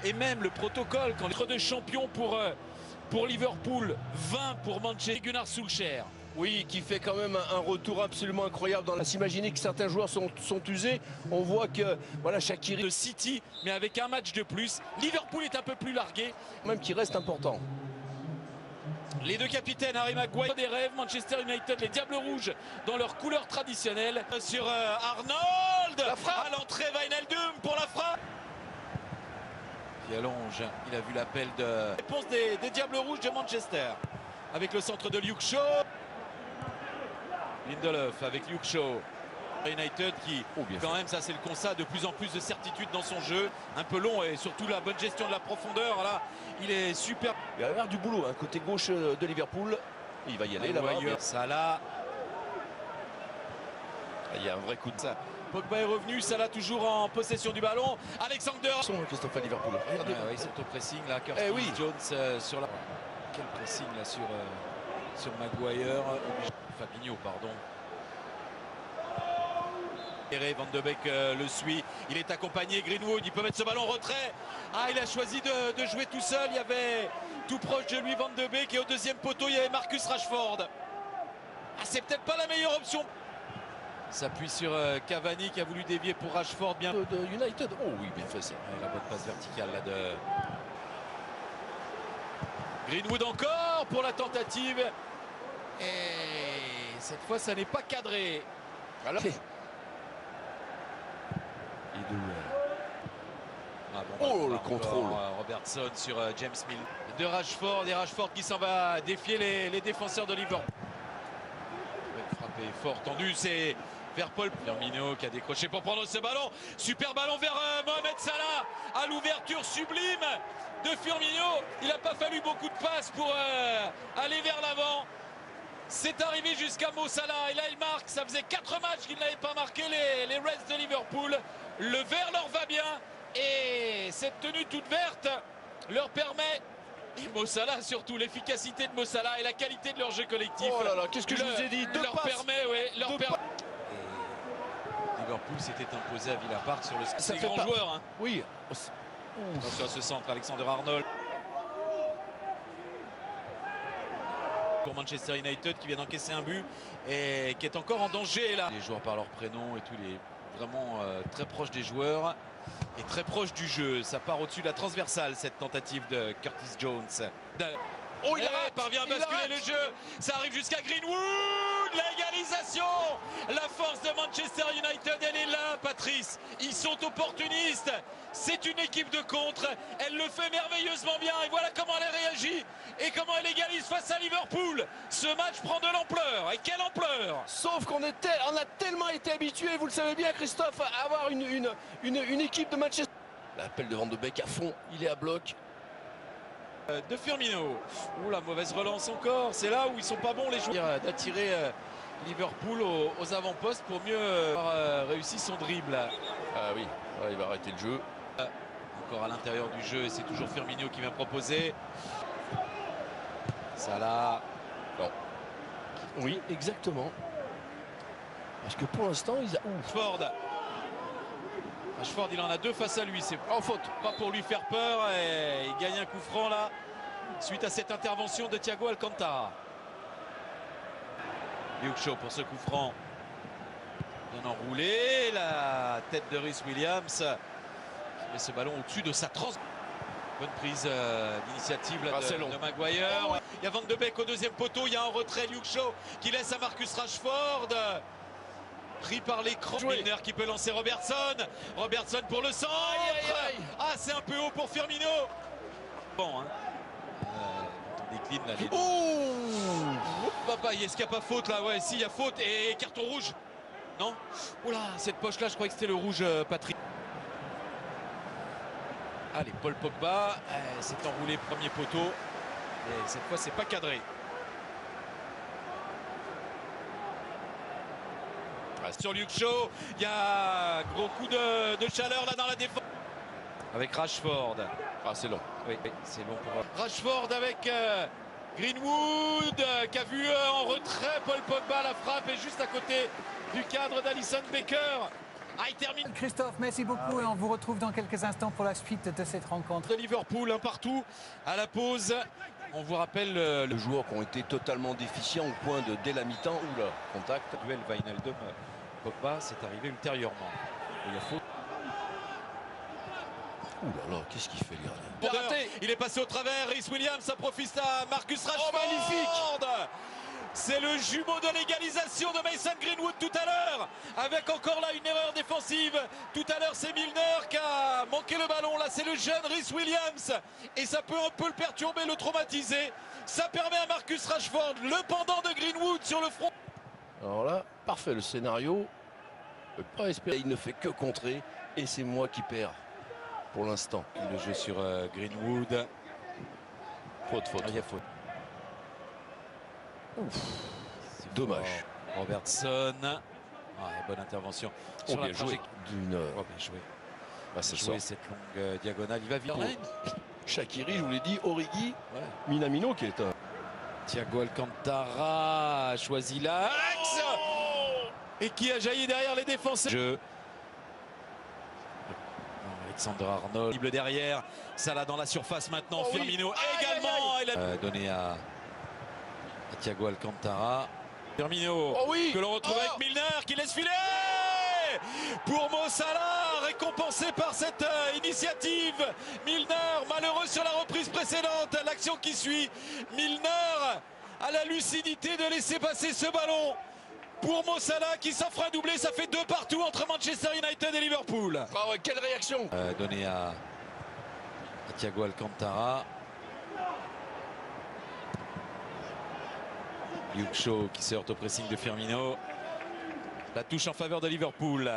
et même le protocole quand les de champion pour Liverpool, 20 pour Manchester, Gunnar Solskjaer. Oui, qui fait quand même un retour absolument incroyable. Dans la... S'imaginer que certains joueurs sont usés, on voit que voilà, Shaqiri de City, mais avec un match de plus, Liverpool est un peu plus largué, même qui reste important. Les deux capitaines, Harry Maguire des rêves, Manchester United, les Diables Rouges dans leur couleur traditionnelle. Sur Arnold, à l'entrée, Wijnaldum pour la frappe. Qui allonge, il a vu l'appel de réponse des Diables Rouges de Manchester. Avec le centre de Luke Shaw. Lindelof avec Luke Shaw. United qui, quand même, ça c'est le constat, de plus en plus de certitude dans son jeu. Un peu long et surtout la bonne gestion de la profondeur. Là, il est super. Il va y avoir du boulot, hein, côté gauche de Liverpool. Il va y aller là-bas. Salah. Il y a un vrai coup de ça. Pogba est revenu, Salah toujours en possession du ballon. Alexander. Christophe à Liverpool. Regardez, ils sont au pressing là. Oui. Jones sur la. Quel pressing là sur Maguire. Fabinho, pardon. Van de Beek le suit, il est accompagné, Greenwood, il peut mettre ce ballon en retrait. Ah, il a choisi de jouer tout seul, il y avait tout proche de lui Van de Beek et au deuxième poteau il y avait Marcus Rashford. Ah, c'est peut-être pas la meilleure option. S'appuie sur Cavani qui a voulu dévier pour Rashford bien. De United, oh oui, bien fait ça. La bonne passe verticale là de Greenwood encore pour la tentative. Et cette fois ça n'est pas cadré. Alors... le contrôle. Robertson sur James Milner. De Rashford et Rashford qui s'en va défier les défenseurs de Liverpool. Frappé fort tendu, c'est vers Paul Firmino qui a décroché pour prendre ce ballon. Super ballon vers Mohamed Salah à l'ouverture sublime de Firmino. Il n'a pas fallu beaucoup de passes pour aller vers l'avant. C'est arrivé jusqu'à Mo Salah et là il marque. Ça faisait 4 matchs qu'il n'avait pas marqué les Reds de Liverpool. Le vert leur va bien et cette tenue toute verte leur permet, et Mo Salah surtout, l'efficacité de Mo Salah et la qualité de leur jeu collectif. Oh là là, qu'est-ce que je vous ai dit, leur permet, Liverpool s'était imposé à Villa Park sur le ça fait grand joueur. Hein. Oui. Attention à ce centre, Alexander Arnold. Pour Manchester United qui vient d'encaisser un but et qui est encore en danger là. Les joueurs par leur prénom et tout, il est vraiment très proche des joueurs et très proche du jeu. Ça part au-dessus de la transversale cette tentative de Curtis Jones. Oh, il parvient à basculer le jeu. Ça arrive jusqu'à Greenwood. L'égalisation. La force de Manchester United, elle est là, Patrice. Ils sont opportunistes. C'est une équipe de contre. Elle le fait merveilleusement bien. Et voilà comment elle réagit. Et comment elle égalise face à Liverpool. Ce match prend de l'ampleur. Et quelle ampleur! Sauf qu'on a tellement été habitués, vous le savez bien, Christophe, à avoir une équipe de Manchester. L'appel de Van de Beek à fond. Il est à bloc. De Firmino. Ouh, la mauvaise relance encore. C'est là où ils sont pas bons les joueurs. D'attirer Liverpool aux avant-postes pour mieux avoir réussi son dribble. Ah oui, il va arrêter le jeu. Encore à l'intérieur du jeu et c'est toujours Firmino qui vient proposer. Salah. Non. Oui, exactement. Parce que pour l'instant, Rashford, il en a 2 face à lui. C'est en faute. Pas pour lui faire peur. Et il gagne un coup franc là. Suite à cette intervention de Thiago Alcantara. Luke Shaw pour ce coup franc. Bien enroulé. La tête de Rhys Williams. Qui met ce ballon au-dessus de sa trans. Bonne prise d'initiative de Maguire. Oh, ouais. Il y a Van de Beek au deuxième poteau. Il y a un retrait Luke Shaw qui laisse à Marcus Rashford. Pris par l'écran. Milner qui peut lancer Robertson. Robertson pour le centre. Ah, c'est un peu haut pour Firmino. Bon, hein. On décline là. Papa, est-ce qu'il n'y a pas faute là? Ouais, si, il y a faute et carton rouge. Non? Oula, cette poche là, je croyais que c'était le rouge, Patrick. Allez, Paul Pogba s'est enroulé premier poteau. Et cette fois, c'est pas cadré. Sur Luke Shaw, il y a un gros coup de chaleur là dans la défense. Avec Rashford. Ah, c'est long. Oui, c'est long pour Rashford avec Greenwood qui a vu en retrait Paul Pogba. La frappe est juste à côté du cadre d'Alisson Becker. Ah, il termine. Christophe, merci beaucoup et on vous retrouve dans quelques instants pour la suite de cette rencontre. De Liverpool, un partout à la pause. On vous rappelle Les joueurs qui ont été totalement déficients au point de, dès la mi-temps, oula, contact. duel Wijnaldum Pogba, c'est arrivé ultérieurement. Il y a faute. Ouh là là, qu'est-ce qu'il fait, le gardien? Raté. Il est passé au travers. Rhys Williams, ça profite à Marcus Rashford. Oh, magnifique! C'est le jumeau de l'égalisation de Mason Greenwood tout à l'heure. Avec encore là une erreur défensive. Tout à l'heure, c'est Milner qui a manqué le ballon. Là, c'est le jeune Rhys Williams. Et ça peut un peu le perturber, le traumatiser. Ça permet à Marcus Rashford, le pendant de Greenwood sur le front. Alors là, parfait le scénario. Je peux pas espérer. Il ne fait que contrer. Et c'est moi qui perds. Pour l'instant. Le jeu sur Greenwood. Faute. Il y a faute. Dommage. Robertson. Bonne intervention. Sur bien la joué. bien joué. C'est Jouer cette longue diagonale. Il va vite. Shaqiri, je vous l'ai dit, Origi, Ouais. Minamino qui est un. Thiago Alcantara a choisi l'axe. Et qui a jailli derrière les défenseurs. Jeu. Alexander Arnold. Cible derrière. Salah dans la surface maintenant. Oh oui. Firmino Aïe, également. aïe, Il a donné à Thiago Alcantara. Firmino. Oh oui. Que l'on retrouve avec Milner qui laisse filer. Pour Mo Salah, récompensé par cette initiative. Milner, malheureux sur la reprise précédente. L'action qui suit. Milner a la lucidité de laisser passer ce ballon. Pour Mo Salah qui s'offre un doublé, ça fait 2 partout entre Manchester United et Liverpool. Ah ouais, quelle réaction! Donné à Thiago Alcantara. Luke Shaw qui se heurte au pressing de Firmino. La touche en faveur de Liverpool.